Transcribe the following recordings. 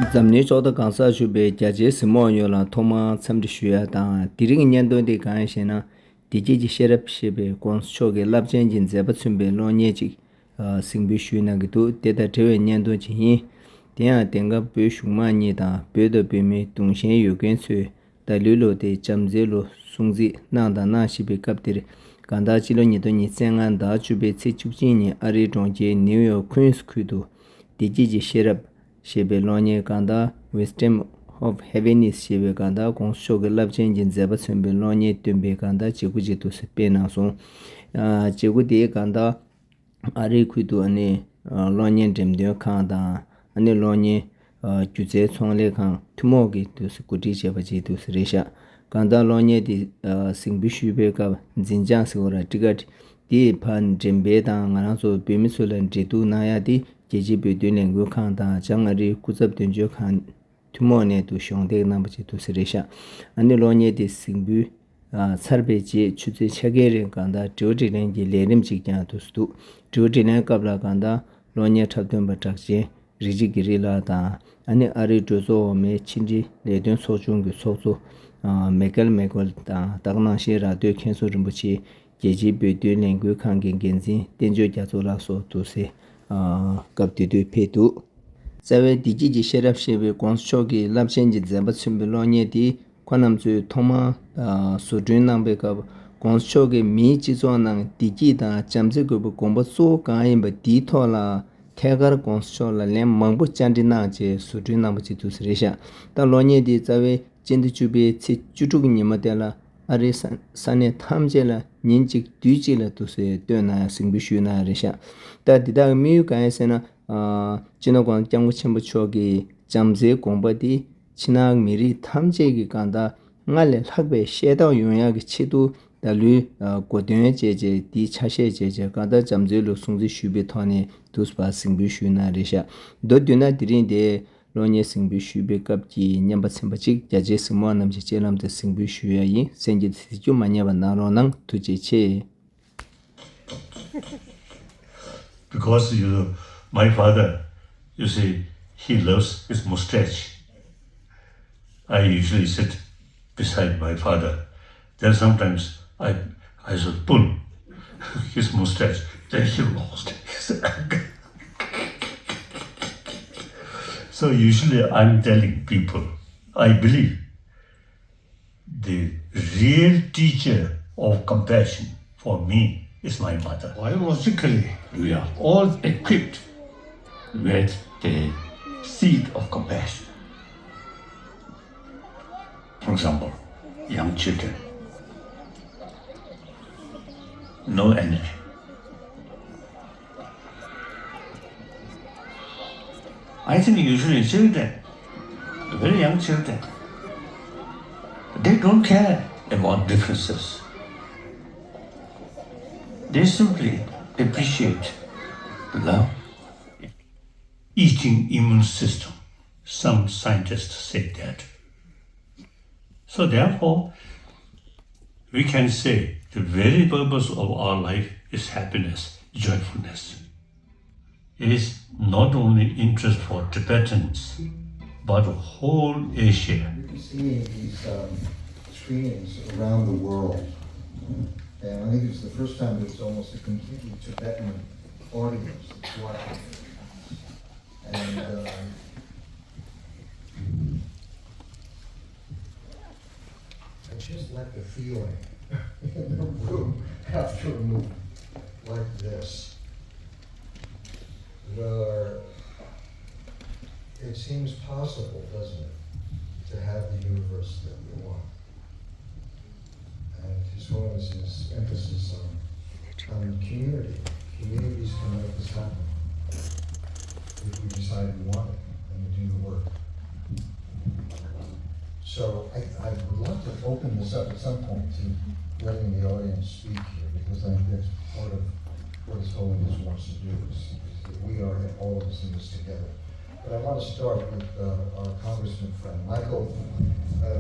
Zamni choda kansa chube jaje simo yola thoma chamdi shuya ta diring nyando de kan shena diji ji sherap shebe kons choge labjen jin zeba chumbe lo nye ji singbi shu na gitu teta tewe nyando ji hi tiya tenga pe shuma ni da pe de pe me tungshen yu gen su da lulo de chamze lo sungzi na da na shibe kaptir kanda chilo ni do ni sengan da chube che chukjin ni ari jongje new york queens kudu diji ji sherap shebe lonye kanda wisdom of heaviness shebe kanda kongsho ge lab chen zeba sembe lonye tumbe kanda chegu ji to se pe na so chegu de kanda ari khudu ane lonye dem de kanda ane lonye juze chongle kan tumo ge to se kuti cheba ji to se resha kanda lonye di singbi shube ka jinjang se ora tigat di pan jembe da ngana so bemisolan jitu na ya di jeji be de lengu kan da jangari kuzab den jo kan tumo ne du shong de na bu tu seresha ani lo nye de singbu sarbe ji chuze chagere kan da joji len ji lerim ji kya tu stu joji ne kabla kan da lo nye thadum ba tak ji riji girila da ani ari dozo me chinji le den so chung gu so so megal da dagna shi ra de khen so rum bu chi jeji be de lengu kan gen genzi den jo ja zo la so tu se kapti du petu zawe diji ji sherap shebe konsho gi labchen ji zamba chumbe lonye di kwanam zu thoma sudrin nangbe ka konsho gi mi ji zo nang diji da jamze go bo gomba so ka yin ba di tho la thegar konsho la lem mangbu chandi na je sudrin nang ji tu sresha ta lonye di zawe jindu chube chi chutug ni ma de la ari sane thamje la ninjik duji la tu se de na singbi shu na resha ta dida mi ka esena chino kwang kyang chimbu chogi jamze gomba di chinang miri thamje gi kanda ngale lakbe sheda yonya gi chidu dalu godyen jeje di chashe jeje kanda jamze lu sungzi shubi thone duspa singbi shu na resha do dyuna dirin de lonye singbi shubi kapji nyamba simba chik jaje simo namje chelam de singbi shu ya yi senji tiju manya ba naro nang tuje che because my father, you see, he loves his mustache. I usually sit beside my father. Then sometimes I should pull his mustache. Then he lost his anger. So usually I'm telling people, I believe the real teacher of compassion for me is my mother. Biologically, we are all equipped with the seed of compassion. For example, young children, no energy. I think usually children, very young children, they don't care about differences. They simply appreciate the love. Eating immune system. Some scientists say that. So therefore, we can say the very purpose of our life is happiness, joyfulness. It is not only interest for Tibetans, but whole Asia. You can see these screenings around the world. And I think it's the first time that it's almost a completely Tibetan audience that's watching. And I just let the feeling in the room after a move like this, where it seems possible, doesn't it, to have the universe that we want. And His Holiness's emphasis on community. Communities can make this happen if we decide we want it and we do the work. So I would like to open this up at some point to letting the audience speak here, because I think that's part of what His Holiness wants to do, is that we are all of us in this together. But I want to start with our congressman friend, Michael.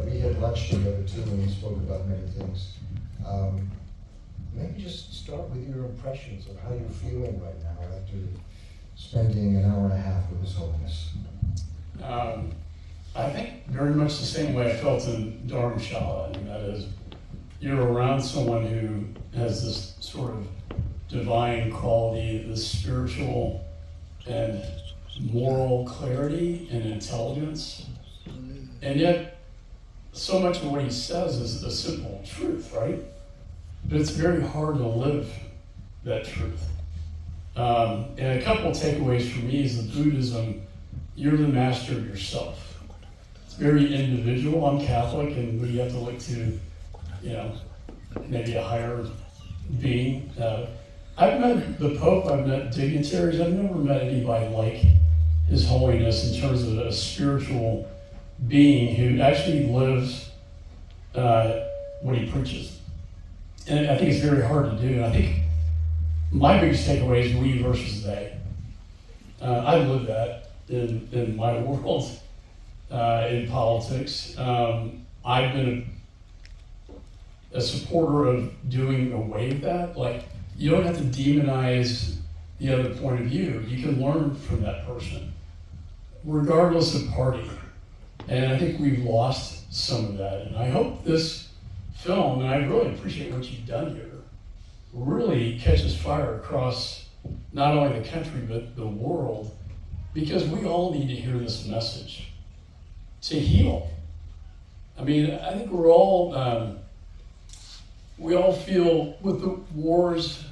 We had lunch together too, and we spoke about many things. Maybe just start with your impressions of how you're feeling right now after spending an hour and a half with His Holiness. I think very much the same way I felt in Dharamshala, and that is, you're around someone who has this sort of divine quality, this spiritual and moral clarity and intelligence, and yet so much of what he says is the simple truth, right? But it's very hard to live that truth. And a couple of takeaways for me is that Buddhism, you're the master of yourself. It's very individual. I'm Catholic, and we have to look to, maybe a higher being. I've met the Pope, I've met dignitaries, I've never met anybody like His Holiness in terms of a spiritual being who actually lives what he preaches. And I think it's very hard to do. And I think my biggest takeaway is we versus they. I live that in my world, in politics. I've been a supporter of doing away with that. Like, you don't have to demonize the other point of view. You can learn from that person, regardless of party. And I think we've lost some of that. And I hope this film, and I really appreciate what you've done here, really catches fire across not only the country, but the world, because we all need to hear this message to heal. I mean, I think we're all, we all feel with the wars,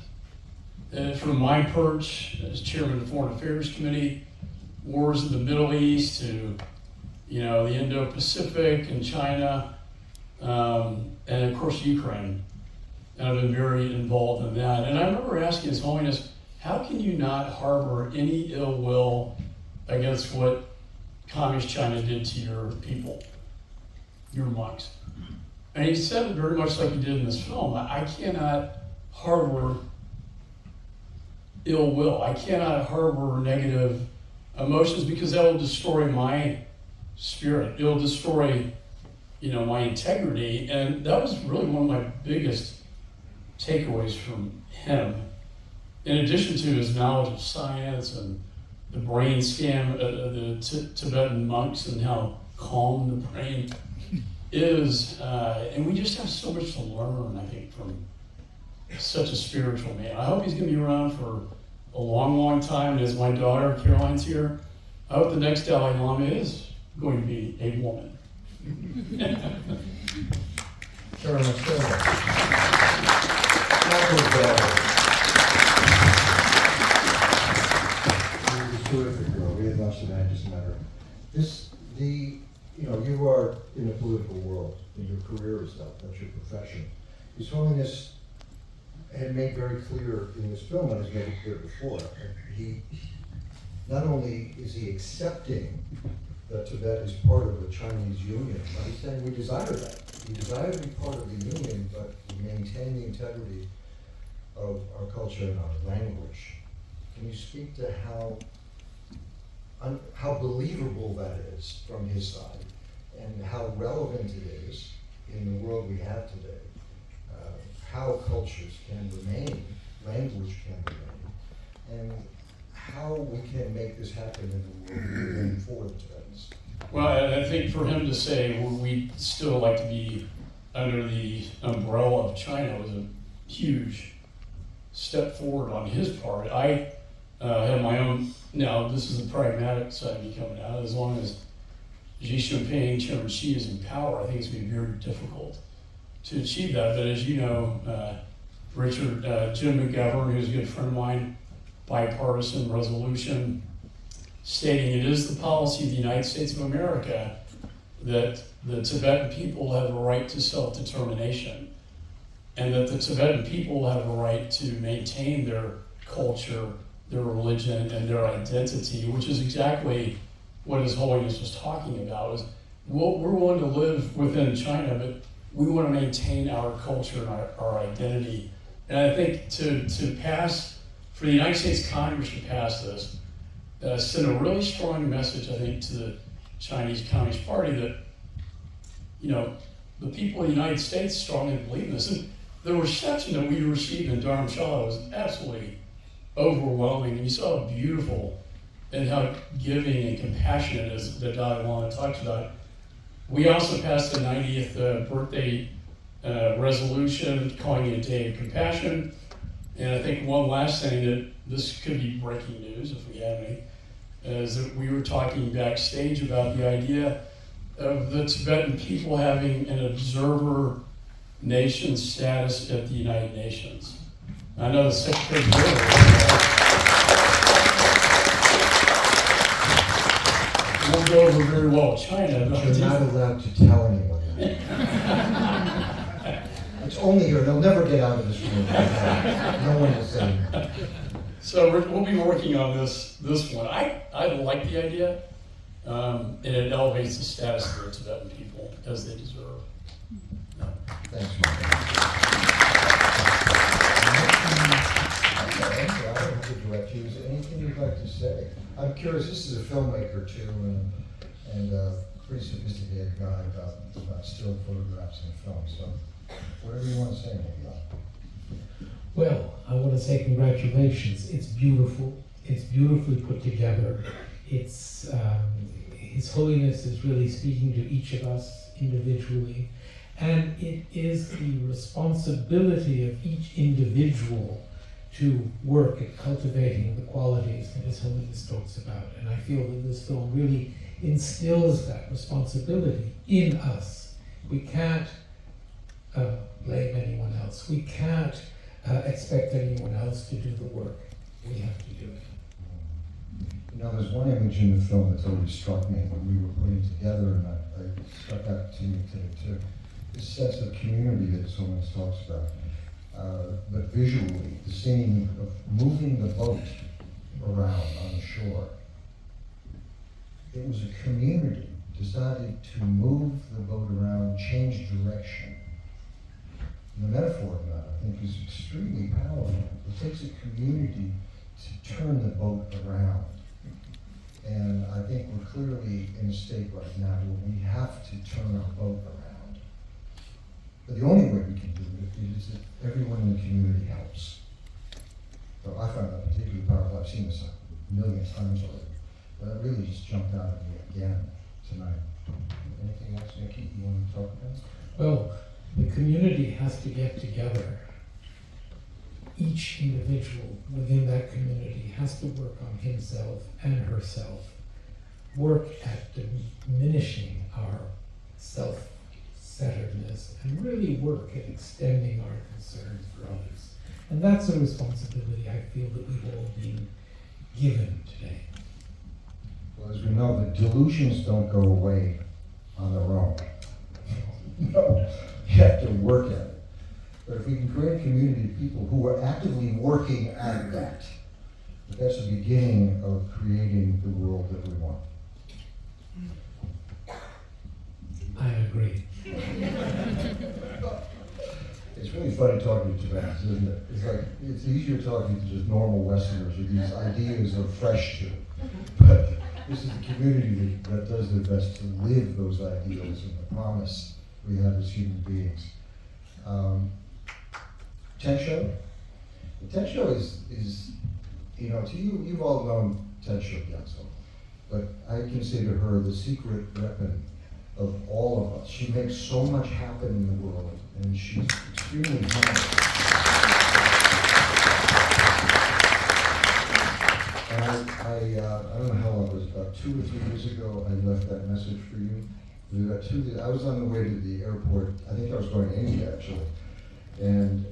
from my perch as chairman of the Foreign Affairs Committee, wars in the Middle East to, the Indo-Pacific and China, and of course Ukraine. And I've been very involved in that. And I remember asking His Holiness, how can you not harbor any ill will against what Communist China did to your people, your monks? And he said it very much like he did in this film. I cannot harbor ill will. I cannot harbor negative emotions because that will destroy my spirit. It'll destroy, my integrity. And that was really one of my biggest takeaways from him. In addition to his knowledge of science and the brain scan, the Tibetan monks and how calm the brain is, and we just have so much to learn, I think, from such a spiritual man. I hope he's going to be around for a long, long time. And as my daughter Caroline's here, I hope the next Dalai Lama is going to be a woman. Chairman, let's go. Terrific, girl. We had lunch today, just a matter. You are in the political world, in your career and stuff, that's your profession. His Holiness had made very clear in this film, and has made it clear before, he not only is he accepting that Tibet is part of the Chinese Union, but he's saying we desire that. We desire to be part of the Union, but we maintain the integrity of our culture and our language. Can you speak to how believable that is from his side, and how relevant it is in the world we have today? How cultures can remain, language can remain, and how we can make this happen in the world moving forward to Tibetans. Well, I think for him to say we'd still like to be under the umbrella of China was a huge step forward on his part. I have my own, now this is the pragmatic side of me coming out. As long as Xi Jinping, Chairman Xi is in power, I think it's going to be very difficult to achieve that. But as you know, Richard, Jim McGovern, who's a good friend of mine, bipartisan resolution stating it is the policy of the United States of America that the Tibetan people have a right to self-determination, and that the Tibetan people have a right to maintain their culture, their religion, and their identity, which is exactly what His Holiness was talking about. Is we're willing to live within China, but we want to maintain our culture and our identity. And I think to pass, for the United States Congress to pass this, send a really strong message, I think, to the Chinese Communist Party that, the people of the United States strongly believe in this. And the reception that we received in Dharamshala was absolutely overwhelming. And you saw a beautiful and how giving and compassionate as the Dalai Lama talked about. We also passed the 90th birthday resolution calling it a day of compassion. And I think one last thing that this could be breaking news if we have any, is that we were talking backstage about the idea of the Tibetan people having an observer nation status at the United Nations. I know the Secretary General won't go over very well with China, but You're not allowed to tell anyone that. It's only here, they'll never get out of this room. No one will say that. so we'll be working on this one. I like the idea, and it elevates the status of the Tibetan people as they deserve. Thanks, Mike. Okay, I don't have to direct you. Is there anything you'd like to say? I'm curious, this is a filmmaker too, and a pretty sophisticated guy about still photographs and film, so whatever you want to say, maybe. Well, I want to say congratulations. It's beautiful. It's beautifully put together. It's His Holiness is really speaking to each of us individually, and it is the responsibility of each individual to work at cultivating the qualities that His Holiness talks about. And I feel that this film really instills that responsibility in us. We can't blame anyone else. We can't expect anyone else to do the work. We have to do it. You know, there's one image in the film that's always struck me when we were putting it together, and I struck out to me today too. This sense of community that someone talks about. But visually, the scene of moving the boat around on the shore. It was a community decided to move the boat around, change direction. And the metaphor of that, I think, is extremely powerful. It takes a community to turn the boat around. And I think we're clearly in a state right now where we have to turn our boat around. But the only way we can do it is that everyone in the community helps. So I found that particularly powerful. I've seen this a million times already. But it really just jumped out at me again tonight. Anything else, Nikki, you want to talk about? Well, the community has to get together. Each individual within that community has to work on himself and herself, work at diminishing our self-centeredness, and really work at extending our concerns for others. And that's a responsibility I feel that we've all been given today. Well, as we know, the delusions don't go away on their own. No, you have to work at it. But if we can create a community of people who are actively working at that, that's the beginning of creating the world that we want. I agree. It's really funny talking to Tibetans, isn't it? It's like, it's easier talking to just normal Westerners who these ideas are fresh to. But this is the community that does their best to live those ideals and the promise we have as human beings. Tensho? The Tensho is, you know, to you, you've all known Tensho Gyatso, but I consider her the secret weapon of all of us. She makes so much happen in the world, and she's extremely humble. And I don't know how long it was, about 2 or 3 years ago, I left that message for you. It was about I was on the way to the airport. I think I was going to India, actually. And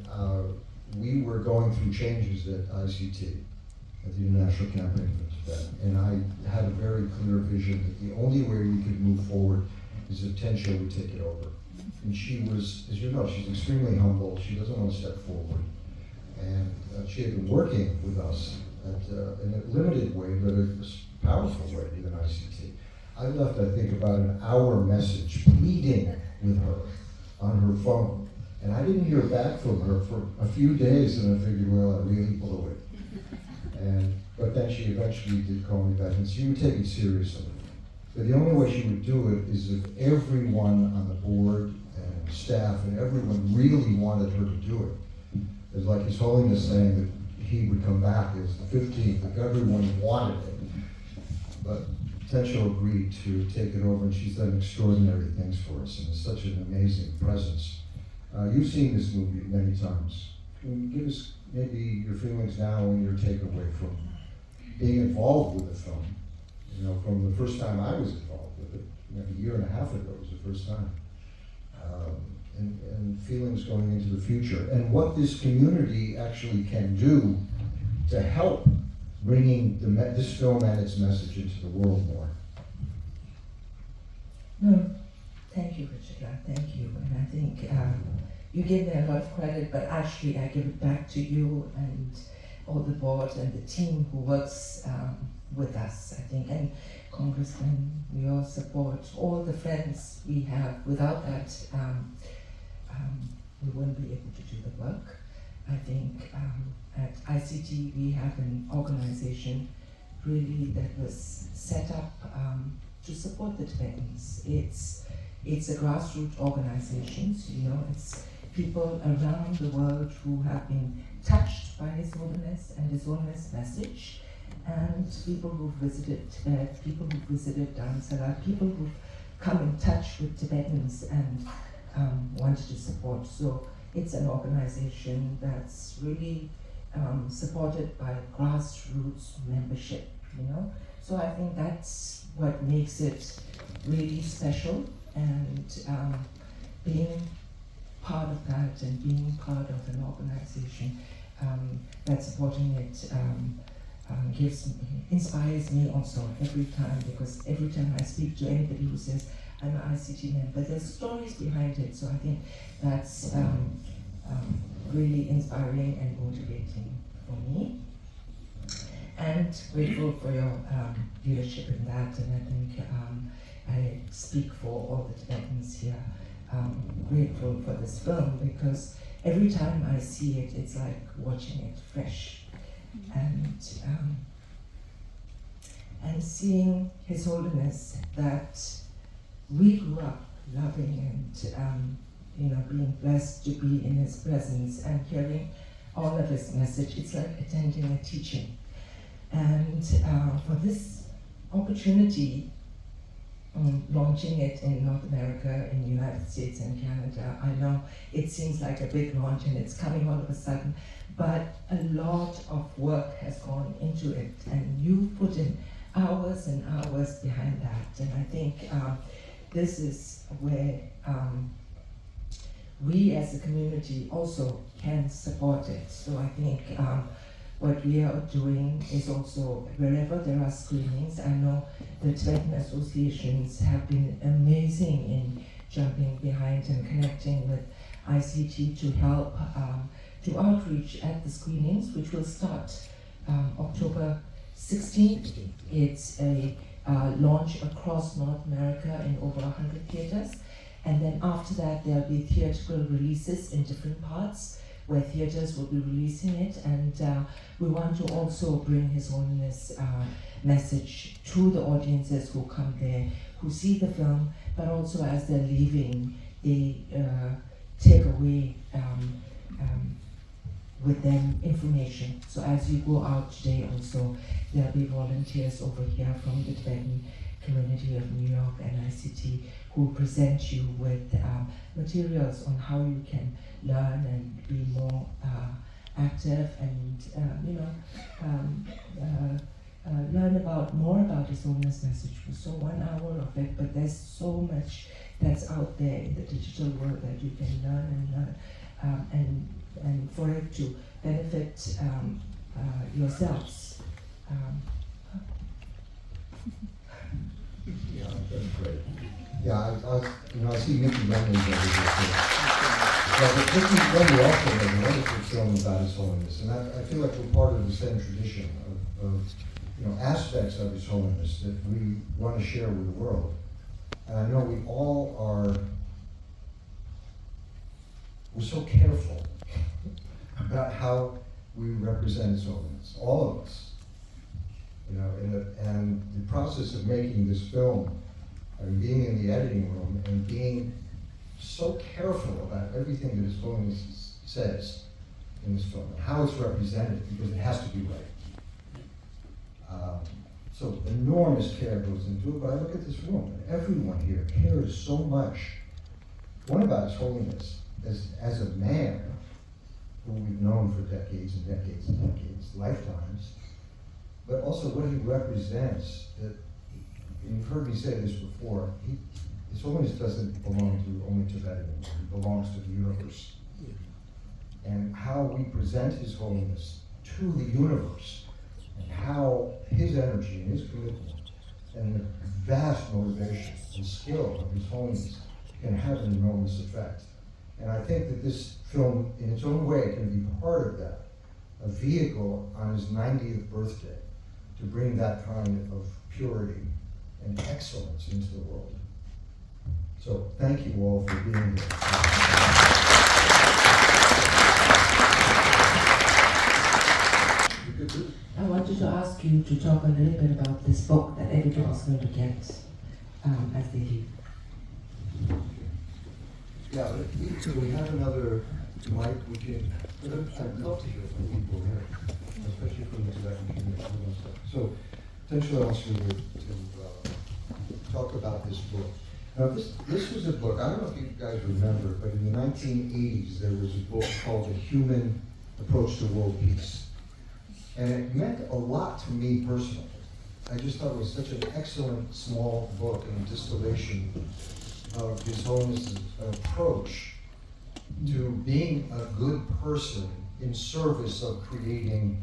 we were going through changes at ICT, at the International Campaign for Tibet. And I had a very clear vision that the only way we could move forward is if Tensho would take it over. And she was, as you know, she's extremely humble. She doesn't want to step forward. And she had been working with us in a limited way, but a powerful way, even ICT. I left, I think, about an hour message pleading with her on her phone. And I didn't hear back from her for a few days, and I figured, well, I really blew it. But then she eventually did call me back, and she would take it seriously. But the only way she would do it is if everyone on the board and staff and everyone really wanted her to do it. It's like His Holiness saying that he would come back as the 15th, if everyone wanted it. but Tencho agreed to take it over, and she's done extraordinary things for us, and is such an amazing presence. You've seen this movie many times. Can you give us maybe your feelings now and your takeaway from being involved with the film? You know, from the first time I was involved with it, a year and a half ago was the first time. And feelings going into the future, and what this community actually can do to help bringing this film and its message into the world more. No, thank you, Richard. Thank you. And I think you gave me a lot of credit, but actually I give it back to you and all the board and the team who works with us, I think, and Congressman, your support, all the friends we have. Without that, we wouldn't be able to do the work. I think at ICT we have an organization really that was set up to support the Tibetans. It's a grassroots organization, you know, it's people around the world who have been touched by His Holiness and His Holiness message, and people who've visited Tibet, people who've visited Dharamsala, people who've come in touch with Tibetans and wanted to support. So it's an organization that's really supported by grassroots membership, you know. So I think that's what makes it really special, and being part of that and being part of an organization that's supporting it inspires me also every time, because every time I speak to anybody who says, I'm an ICT member, there's stories behind it. So I think that's really inspiring and motivating for me. And grateful for your leadership in that. And I think I speak for all the Tibetans here. Grateful for this film, because every time I see it, it's like watching it fresh. And seeing His Holiness that we grew up loving and being blessed to be in His presence and hearing all of His message. It's like attending a teaching. And for this opportunity, launching it in North America, in the United States and Canada, I know it seems like a big launch and it's coming all of a sudden, but a lot of work has gone into it, and you put in hours and hours behind that. And I think this is where we as a community also can support it. So I think what we are doing is also, wherever there are screenings, I know the Tibetan associations have been amazing in jumping behind and connecting with ICT to help to outreach at the screenings, which will start October 16th. It's a launch across North America in over 100 theaters. And then after that, there'll be theatrical releases in different parts where theaters will be releasing it. And we want to also bring His Holiness message to the audiences who come there, who see the film, but also as they're leaving, they take away with them information. So as you go out today also, there'll be volunteers over here from the Tibetan community of New York and ICT who present you with materials on how you can learn and be more active and learn more about His Holiness message. So 1 hour of it, but there's so much that's out there in the digital world that you can learn and for it to benefit yourselves. Yeah, that's great. Yeah, I see Mickey Lennon but Mickey Lennon also made a wonderful film about His Holiness, and I feel like we're part of the same tradition of aspects of His Holiness that we want to share with the world. And I know we all we're so careful about how we represent His Holiness, all of us. And the process of making this film, and being in the editing room and being so careful about everything that His Holiness says in this film, and how it's represented, because it has to be right. So enormous care goes into it, but I look at this room, and everyone here cares so much, one, about His Holiness as a man who we've known for decades and decades and decades, lifetimes, but also what he represents. That, and you've heard me say this before, His Holiness doesn't belong to only Tibet anymore, he belongs to the universe. And how we present His Holiness to the universe, and how his energy and his commitment and the vast motivation and skill of His Holiness can have an enormous effect. And I think that this film, in its own way, can be part of that, a vehicle on his 90th birthday to bring that kind of purity and excellence into the world. So thank you all for being here. I wanted to ask you to talk a little bit about this book that everybody's going to get as they leave. Yeah, so we have another mic. We can. I'd love to hear from people here, especially from the Tibetan community. So, potentially, I want you to talk about this book. Now, this was a book. I don't know if you guys remember, but in the 1980s, there was a book called The Human Approach to World Peace, and it meant a lot to me personally. I just thought it was such an excellent small book and distillation of His Holiness's approach to being a good person in service of creating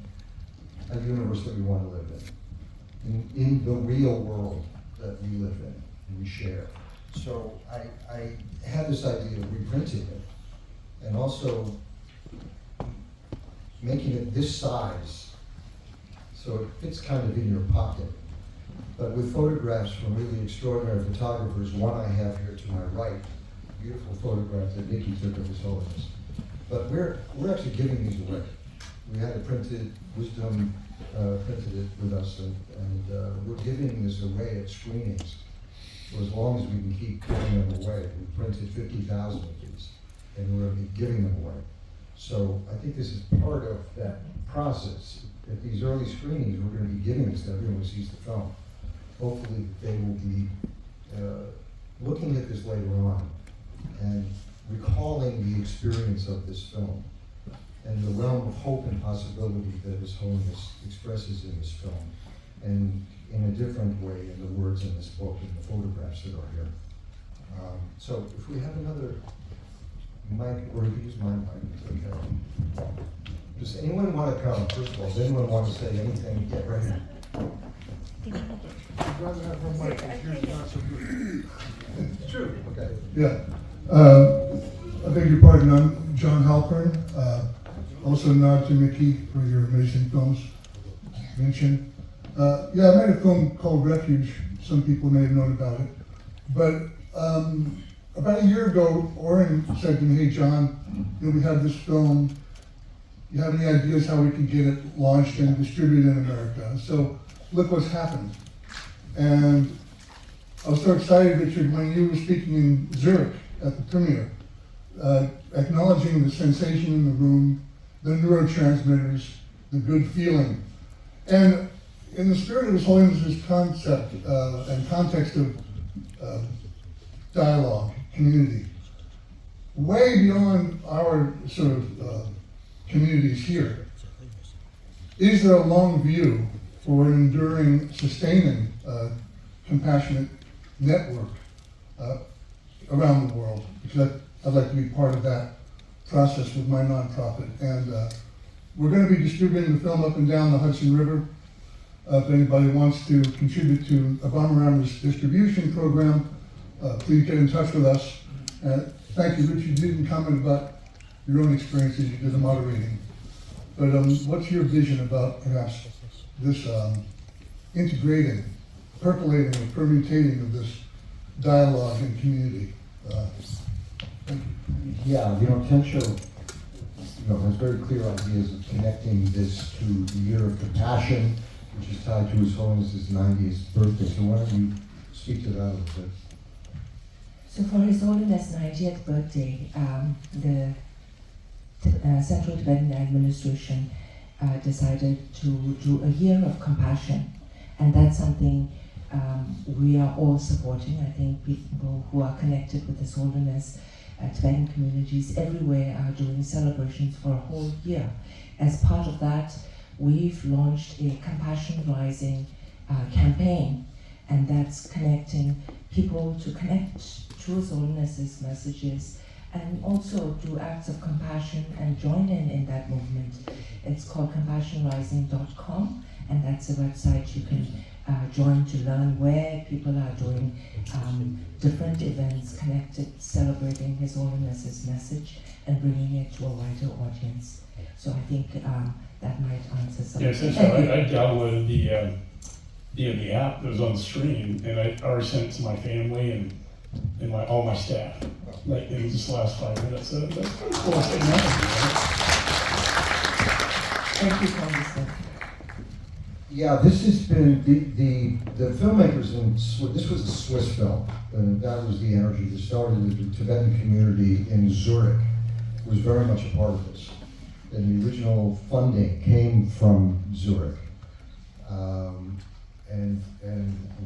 a universe that we want to live in the real world that we live in and we share. So I had this idea of reprinting it and also making it this size so it fits kind of in your pocket, but with photographs from really extraordinary photographers. One I have here to my right, beautiful photograph that Nikki took of His Holiness. But we're actually giving these away. We had it printed, Wisdom printed it with us, and we're giving this away at screenings for as long as we can keep giving them away. We printed 50,000 of these, and we're going to be giving them away. So I think this is part of that process. At these early screenings, we're going to be giving this to everyone who sees the film. Hopefully they will be looking at this later on and recalling the experience of this film and the realm of hope and possibility that His Holiness expresses in this film, and in a different way in the words in this book and the photographs that are here. So if we have another mic, or you can use my mic, it's okay. Does anyone want to come? First of all, does anyone want to say anything? Get ready. I'd rather have her mic if yours is not so good. It's true. Okay. Yeah. I beg your pardon, I'm John Halpern. Also nod to Mickey for your amazing films mentioned. Yeah, I made a film called Refuge. Some people may have known about it. But about a year ago, Oren said to me, "Hey John, we have this film. You have any ideas how we can get it launched and distributed in America?" So look what's happened. And I was so excited, Richard, when you were speaking in Zurich at the premiere, acknowledging the sensation in the room, the neurotransmitters, the good feeling. And in the spirit of His Holiness's concept and context of dialogue, community, way beyond our sort of communities here, is there a long view for an enduring, sustaining, compassionate network around the world? Because I'd like to be part of that process with my nonprofit. And we're going to be distributing the film up and down the Hudson River. If anybody wants to contribute to Abhamarama's distribution program, please get in touch with us. Thank you, Richard. You didn't comment about your own experiences. You did the moderating. But what's your vision about perhaps this integrating, percolating, and permutating of this dialogue and community? Thank you. Yeah, Tensho has very clear ideas of connecting this to the year of compassion, which is tied to His Holiness's 90th birthday. So why don't you speak to that a little bit? So for His Holiness' 90th birthday, the Central Tibetan Administration decided to do a year of compassion. And that's something we are all supporting. I think people who are connected with His Holiness, Tibetan communities everywhere are doing celebrations for a whole year. As part of that, we've launched a Compassion Rising campaign, and that's connecting people to connect to His Holiness's messages and also do acts of compassion and join in that movement. It's called compassionrising.com, and that's a website you can join to learn where people are doing different events connected, celebrating His Holiness's message and bringing it to a wider audience. So I think that might answer some. Yeah, essentially, I downloaded the app that was on the screen, and I already sent it to my family and all my staff, like in just the last 5 minutes. So that's pretty cool technology, right? Thank you, Congressman. Yeah, this has been, the filmmakers this was a Swiss film, and that was the energy that started. The Tibetan community in Zurich was very much a part of this. And the original funding came from Zurich. And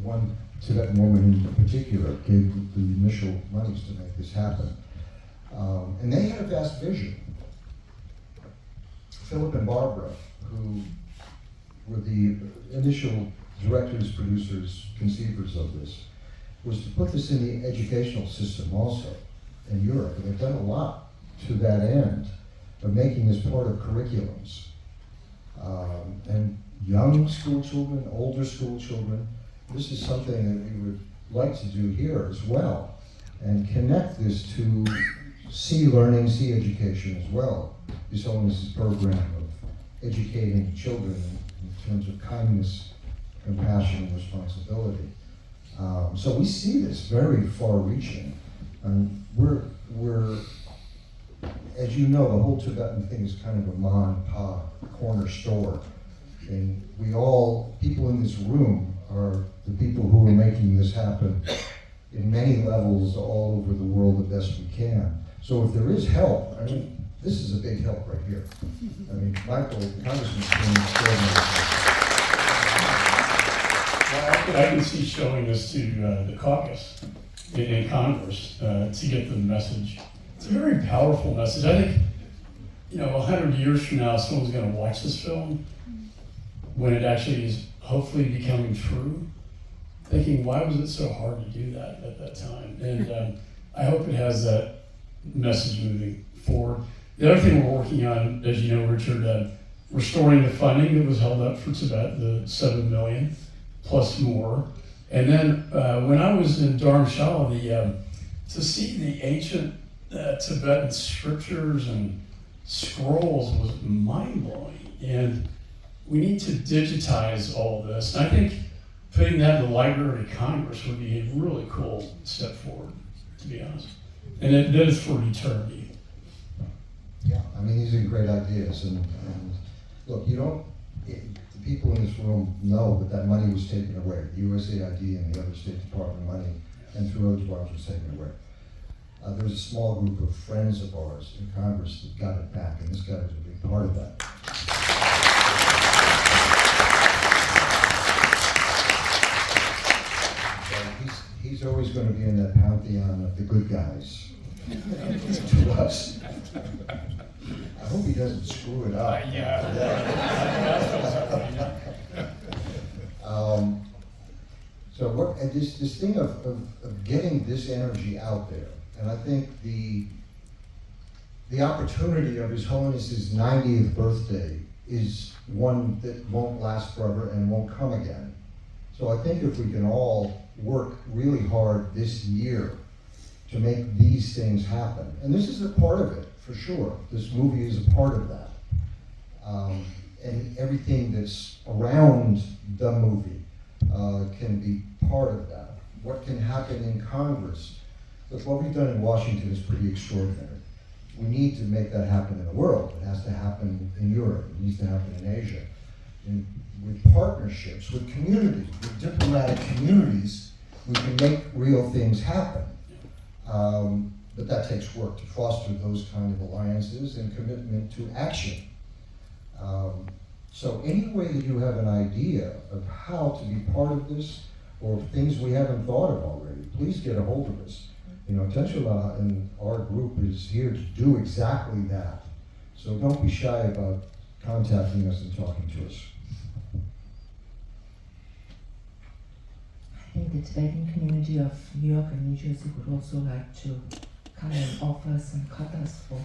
one Tibetan woman in particular gave the initial monies to make this happen. And they had a vast vision. Philip and Barbara, who were the initial directors, producers, conceivers of this, was to put this in the educational system also in Europe. And they've done a lot to that end of making this part of curriculums. And young school children, older school children, this is something that we would like to do here as well, and connect this to Sea Learning, Sea Education as well. His Holiness's program of educating children in terms of kindness, compassion, and responsibility. So we see this very far-reaching, and we're, as you know, the whole Tibetan thing is kind of a mom and pop corner store, and people in this room are the people who are making this happen in many levels all over the world the best we can. So if there is help, I mean, this is a big help right here. I mean, Michael, Congressman's doing extraordinary. Well, I can see showing this to the caucus in Congress to get the message. It's a very powerful message. I think, 100 years from now, someone's going to watch this film when it actually is hopefully becoming true, thinking, why was it so hard to do that at that time? And I hope it has that message moving forward. The other thing we're working on, as you know, Richard, restoring the funding that was held up for Tibet, the $7 million plus more. And then when I was in Dharamshala, to see the ancient Tibetan scriptures and scrolls was mind-blowing. And we need to digitize all of this. And I think putting that in the Library of Congress would be a really cool step forward, to be honest. And that is for eternity. Yeah, I mean, these are great ideas, and look, the people in this room know that money was taken away. The USAID and the other State Department money, and through other departments, was taken away. There was a small group of friends of ours in Congress that got it back, and this guy was a big part of that. So he's always going to be in that pantheon of the good guys to us. I hope he doesn't screw it up. So this thing of getting this energy out there, and I think the opportunity of His Holiness's 90th birthday is one that won't last forever and won't come again. So I think if we can all work really hard this year to make these things happen, and this is a part of it, for sure. This movie is a part of that. And everything that's around the movie can be part of that. What can happen in Congress? Look, what we've done in Washington is pretty extraordinary. We need to make that happen in the world. It has to happen in Europe. It needs to happen in Asia. And with partnerships, with communities, with diplomatic communities, we can make real things happen. But that takes work to foster those kind of alliances and commitment to action. So any way that you have an idea of how to be part of this, or things we haven't thought of already, please get a hold of us. You know, Tensula and our group is here to do exactly that. So don't be shy about contacting us and talking to us. I think the Tibetan community of New York and New Jersey would also like to come and offer some katas for.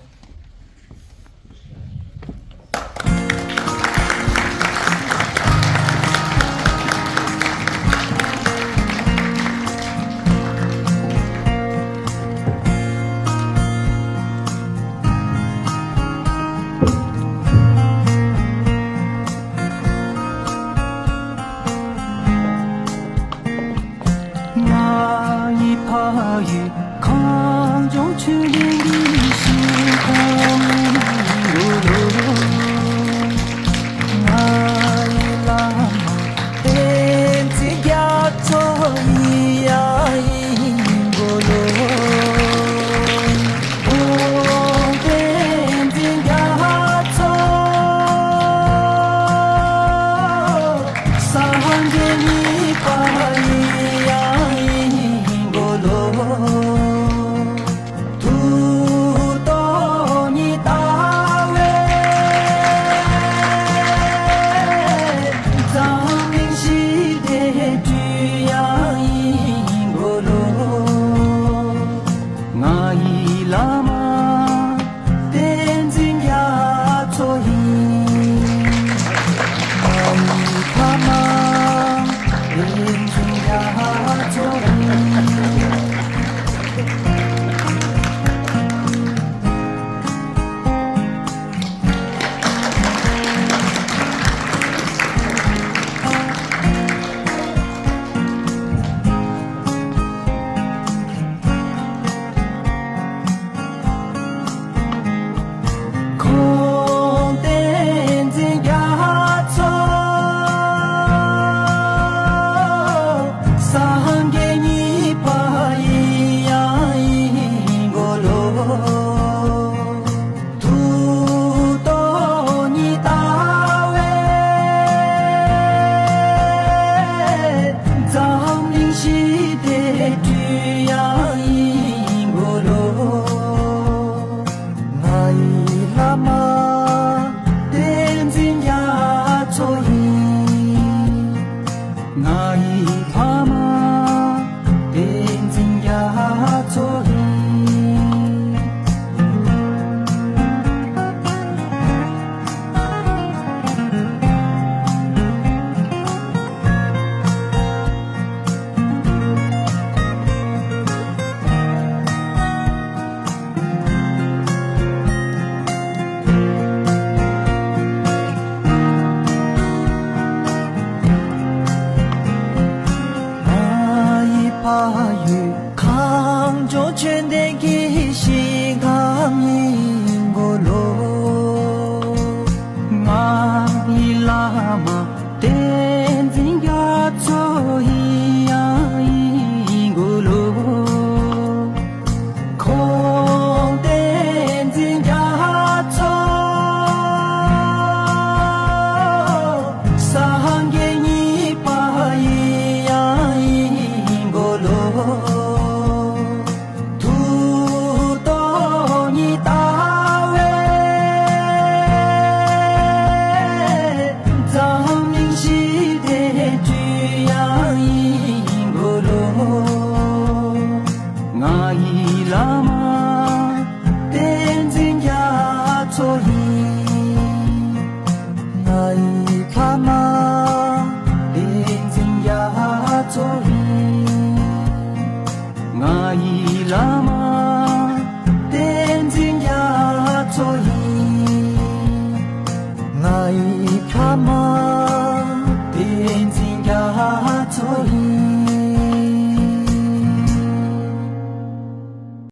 Ngai Pama